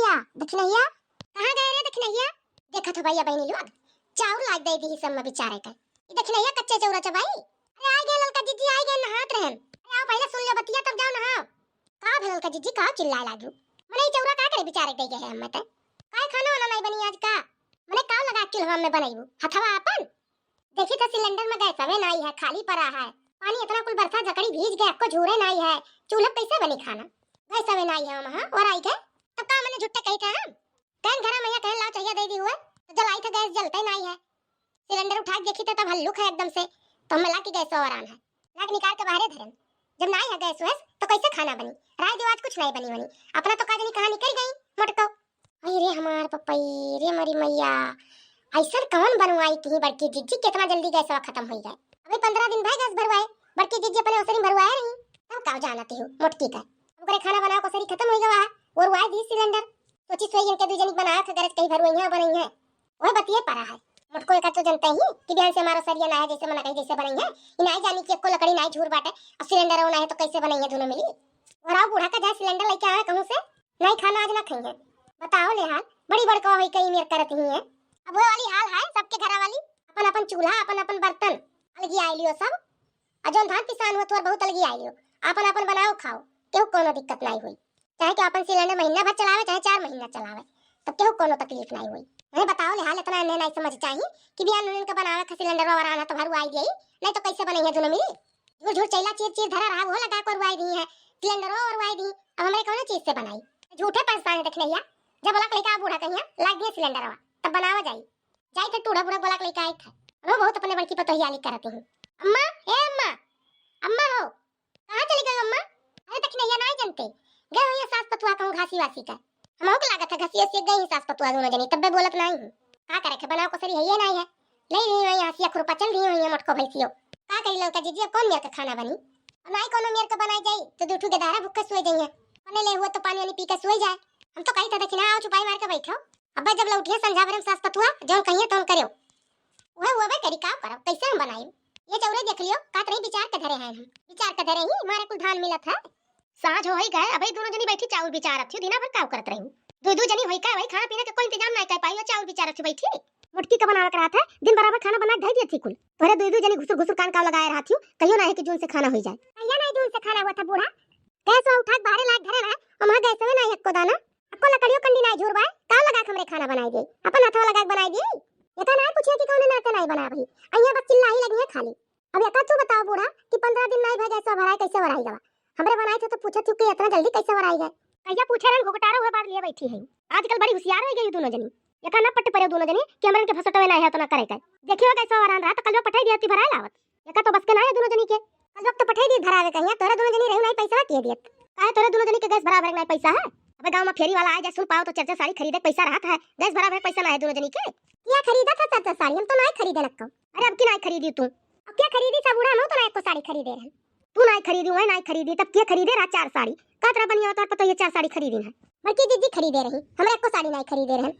दखनैया दखनैया कहाँ गए रे दखनैया? देखा तो भैया बहनी लोग चाउर लाग दे दी सब में बेचारे का। ये दखनैया कच्चे चौरा चबाई। अरे आ गए ललका जीजी आ गए नहात रहन। अरे आओ पहले सुन ले बतिया तब जाओ नहाओ। का भेल ललका जीजी का चिल्लाए लागू। मने ई चौरा का करे बेचारे दे गए हम त। काय खाना वाला नहीं बनी आज का? मने का लगा के हम में बनाईबू हथवा अपन। देखी तो सिलेंडर में गैस हवे नहीं है खाली पड़ा है। पानी इतना कुल बरसा जकड़ी भीज गया को झूरे नहीं है। चूल्हा कैसे बनी खाना? गैस हवे नहीं है वहां और आई के तब का मैंने झुट्टे कही था हम। कौन घर में कह लाओ चाहिए दे दी हुए तो जलाई था गैस जलता नहीं है। सिलेंडर उठा के देखी तो तब हल्लुक है एकदम से। तो हम ला के गैस और आन है लाग निकाल के बाहर धरन। जब नहीं है गैस वैस तो कैसे खाना बनी? राय दिवाज कुछ नहीं बनी बनी अपना तो काजनी कहानी निकल गई मोटको। अरे हमार पपई रे मरी मैया ऐसा कौन बनवाई थी बड़की जीजी कितना जल्दी गैस खत्म हो गए। अभी 15 दिन भाई गैस भरवाए बड़की जीजी अपने ओसरी भरवाए नहीं तब का जानती हूं मोटकी का हमको खाना बनाओ को सरी खत्म हो गया और वाई दी सिलेंडर सोची सोई इनके दो जनी बनाया था गरज कहीं भरवाई है बनी है वह बतिए पड़ा है। मुझको एक तो जानते ही कि ध्यान से हमारा सरिया ना है जैसे मना कहीं जैसे बनी है इनाई जानी कि को लकड़ी नहीं झूर बाटे अब सिलेंडर होना है तो कैसे बनेंगे दोनों मिली। और आओ बूढ़ा का जाए सिलेंडर लेके आए कहूं से नहीं खाना आज ना खाएंगे। बताओ ले हाल बड़ी बड़का होई कहीं मेर करत ही है। अब वो वाली हाल है सबके घर वाली अपन अपन चूल्हा अपन अपन बर्तन अलगी आई लियो सब अजोन धान किसान हो तो बहुत अलगी आई लियो अपन अपन बनाओ खाओ केहू कोनो दिक्कत नहीं हुई चाहे कि अपन सिलेंडर महीना भर चलावे चाहे 4 महीना चलावे तब केहू कोनो तकलीफ नहीं हुई। मैं बताओ ले हाल इतना नहीं समझ चाहिए कि बियान उन का बनावे का सिलेंडर और आना तो भर आई गई नहीं तो कैसे बनेंगे दोनों मिली झूठ झूठ चैला चीर चीर धरा रहा वो लगा कर वाई दी है सिलेंडर और वाई दी अब हमारे कौन चीज से बनाई झूठे परेशान देखनैया जब बोला लेके आ बूढ़ा कहिया लाग गया सिलेंडर तब बनावा जाई जाई तो टूढ़ा बूढ़ा बोला लेके आई था वो बहुत अपने बड़की पतोहियाली करती हूं। अम्मा हे अम्मा अम्मा हो कहां चली गई अम्मा? अरे देखनैया नहीं जानते गए हुई सास पतुआ कहूं घासी वासी का हमको को लागत है घसिया से गई सास पतुआ दोनों जनी तब बोलत नहीं हूं का करे के बनाओ को सरी है ये नहीं है ले रही है हसिया खुरपा चल रही है मटको भैसियो का करी लौका जीजी अब कौन मेर का खाना बनी और नहीं कोनो मेर का बनाई जाई तो दूठू के दारा भूख सोई जाई है पने ले हुआ तो पानी वानी पी के सोई जाए। हम तो कही था देखना आओ छुपाई मार के बैठो अब जब लौटिए संझा भरम सास पतुआ जो कहिए तो करियो वह हुआ बे करी का करब कैसे हम बनाई ये चौरे देख लियो कात नहीं विचार के धरे हैं हम विचार के धरे ही मारे कुल धान मिलत है साँझ हो ही गए अबे दोनों जनी बैठी चावल विचार रखी दिना भर काम करत रही दो जनी होई का भाई खाना पीना के कोई इंतजाम नहीं कर पाई चावल विचार रखी बैठी मुटकी का बनावा करा था दिन बराबर खाना बना ढाई दिया थी कुल तोरे दो जनी घुसुर घुसुर कान का लगाए रहा थी कहियो ना है कि जून से खाना हो जाए कहिया नहीं जून से खाना हुआ था बूढ़ा गैस उठा बाहर लाग घरे रहा और वहां गैस में नहीं हक्को दाना अक्को लकड़ियों कंडी नहीं झुरवाए का लगा हमरे खाना बनाई दे अपन हाथवा लगा के बनाई दे ये तो ना पूछिए कि कौन नाते नहीं बना भाई अइया बस चिल्ला ही लगी है खाली। अब ये तू बताओ बूढ़ा कि 15 दिन नहीं भेजा सब भराई कैसे भराई गवा हमरे बनाए थे तो पूछे तू कि इतना जल्दी कैसे भराई गए कहिया पूछे रन घोकटारा हुए बाद लिए बैठी है आजकल बड़ी होशियार हो गई दोनों जनी ये का ना पट्टे परे दोनों जनी कि हमरे के फसटवे नहीं है तो ना करे के देखियो कैसे वरान रहा तो कल पठाई दिया थी भराई लावत ये का तो बस के ना है दोनों जनी के कल तो पठाई दी धरावे कहिया तोरे दोनों जनी रहू नहीं पैसा के दियत काहे तोरे दोनों जनी के गैस भरा भर नहीं पैसा है। अबे गांव में फेरी वाला आए जा सुन पाओ तो चर्चा साड़ी खरीदे पैसा रहा था गैस भरा भर पैसा ना है दोनों जनी के क्या खरीदा था चर्चा साड़ी हम तो नहीं खरीदे लगता। अरे अब की नहीं खरीदी तू अब क्या खरीदी सब बूढ़ा हम तो नहीं को साड़ी खरीदे रहे तू नहीं खरीदी मैं नहीं खरीदी तब क्या खरीदे रहा 4 साड़ी का तरह बनिया तो पता ये 4 साड़ी खरीदी है बल्कि दीदी खरीदे रही हमरे को साड़ी नहीं खरीदे रहे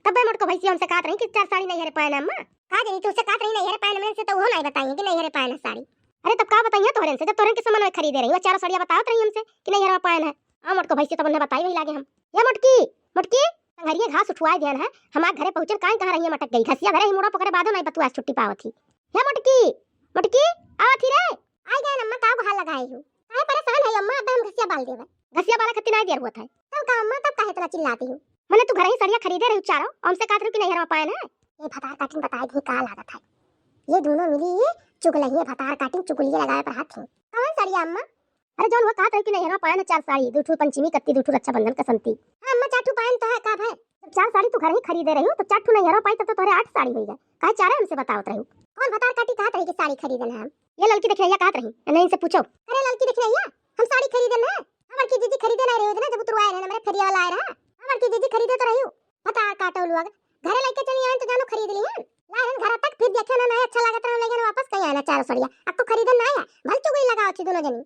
तब मैं मुझको भैंसी हमसे कहत रही कि 4 साड़ी नहीं हरे पाए ना अम्मा का जनी तू से कहत रही नहीं हरे पाए ना से तो वो नहीं बताएंगे कि नहीं हरे पाए ना साड़ी। अरे तब का बताइए तोहरे से जब तोहरे के सामान में खरीदे रही वो 4 साड़ियां बतावत रही हमसे कि नहीं हरे पाए ना आ मुझको भैंसी तब ने बताई वही लागे हम ये मुटकी मुटकी संघरिए घास उठवाए ध्यान है हमारे घरे पहुंचल काहे कहां रही है मटक गई घसिया घरे ही मुड़ा पकड़े बादो नहीं बतुआ छुट्टी पावत थी हे मुटकी मुटकी आवत थी रे आई गए अम्मा का घाल लगाई हूं काहे परेशान है अम्मा अब हम घसिया बाल देवे घसिया बाला कितना देर हुआ था तब का अम्मा तब काहे इतना चिल्लाती हूं मैंने तू घरे ही सड़िया खरीदे रही चारों हमसे कहत रही कि नहीं हरवा पाए ना ये भतार काटिंग बताई थी का लागत है ये दोनों मिली चुगलिए भतार काटिंग चुगलिए लगाए पर हाथ थी कौन सड़िया अम्मा? अरे जौन वो कहत रही कि नहीं हरवा पाए ना 4 साड़ी दूठू पंचमी कत्ती दूठू रक्षाबंधन कसंती हां अम्मा 4 पाए तो है का है जब 4 साड़ी तू घर ही खरीदे रही हो तो 4 नहीं हरवा पाई तब तो तोरे 8 साड़ी हो गए काहे 4 हमसे बतावत रही कौन भतार काटी कहत रही कि साड़ी खरीदना है ये लड़की देखैया कहत रही नहीं इनसे पूछो। अरे लड़की देखैया हम साड़ी खरीदना है हमर की दीदी खरीदे नहीं रही ना जब उतरवाए रहे हमरे फेरिया वाला आए रहा हमर की दीदी खरीदे तो रही हो भतार काटो लोग घरे लेके चली आए तो जानो खरीद लिए लाइन घर तक फिर देखे ना अच्छा लागत रहा लेकिन वापस कहीं आना 4 साड़ियां अब तो खरीदना नहीं है भल चुगली लगाओ छी दोनों जनी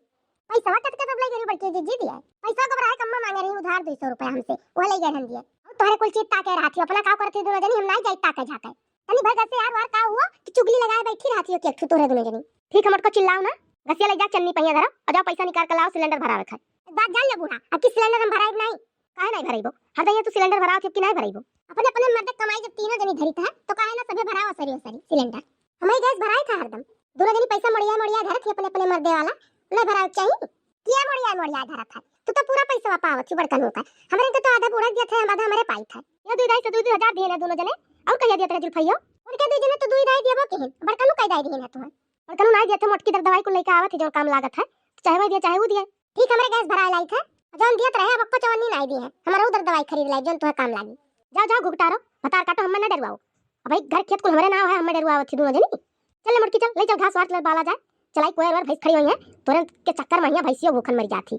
पैसा कट के सब ले गई बड़की जीजी दिया पैसा को बराए कम्मा मांगे रही उधार 200 रुपया हमसे वो ले गए हम दिए तोहरे कुल चीज ताके रहा थी अपना का करती दोनों जनी हम नहीं जाई ताके झाके तनी भर से यार वार का हुआ कि चुगली लगाए बैठी रही थी एक तोहरे दोनों जनी ठीक हम को चिल्लाओ ना घसिया ले जा चन्नी पहिया धरा और जाओ पैसा निकाल के लाओ सिलेंडर भरावे खाए बात जान ले बूढ़ा अब किस सिलेंडर हम भराए नहीं काहे नहीं भराइबो? हर दइया तू सिलेंडर भराओ कि नहीं भराइबो? अपने अपने मर्द कमाई जब तीनों जनी धरी था तो काहे ना सबे भराओ सरी सिलेंडर। हमें गैस भराई था हरदम। दोनों जनी पैसा मोड़िया मोड़िया घर थी अपने अपने मर्दे वाला नहीं भराओ चाहिए। किया मोड़िया मोड़िया धरा था तू तो पूरा पैसा पावत छी बड़कन होता हमरे तो आधा बुढ़ा दिया था आधा हमारे पाई था ये 2,500 दिए ना दोनों जने और कहिया दिया तेरे जुल्फैयो उनके दे जने तो 2,500 देबो केहन बड़कन कह दाई दिए ना तू बड़कन नहीं दिया था मोटकी दर दवाई को लेके आवत है जो काम लागत है चाहे वो दिया चाहे वो दिया ठीक हमरे गैस भरा लाई था जौन दियत रहे अब को चवन्नी नहीं दी है हमारा उधर दवाई खरीद लाई जौन तोहे काम लागी जाओ जाओ घुगटारो बतार काटो हम ना डरवाओ अब भाई घर खेत को हमारे नाम है हम डरवावत थी दोनों जनी चल मुड़की चल ले चल घास वाट ले बाला जाए चलाई कोयर भैंस खड़ी हुई है तुरंत के चक्कर में भैंसियों भूखन मर जाती।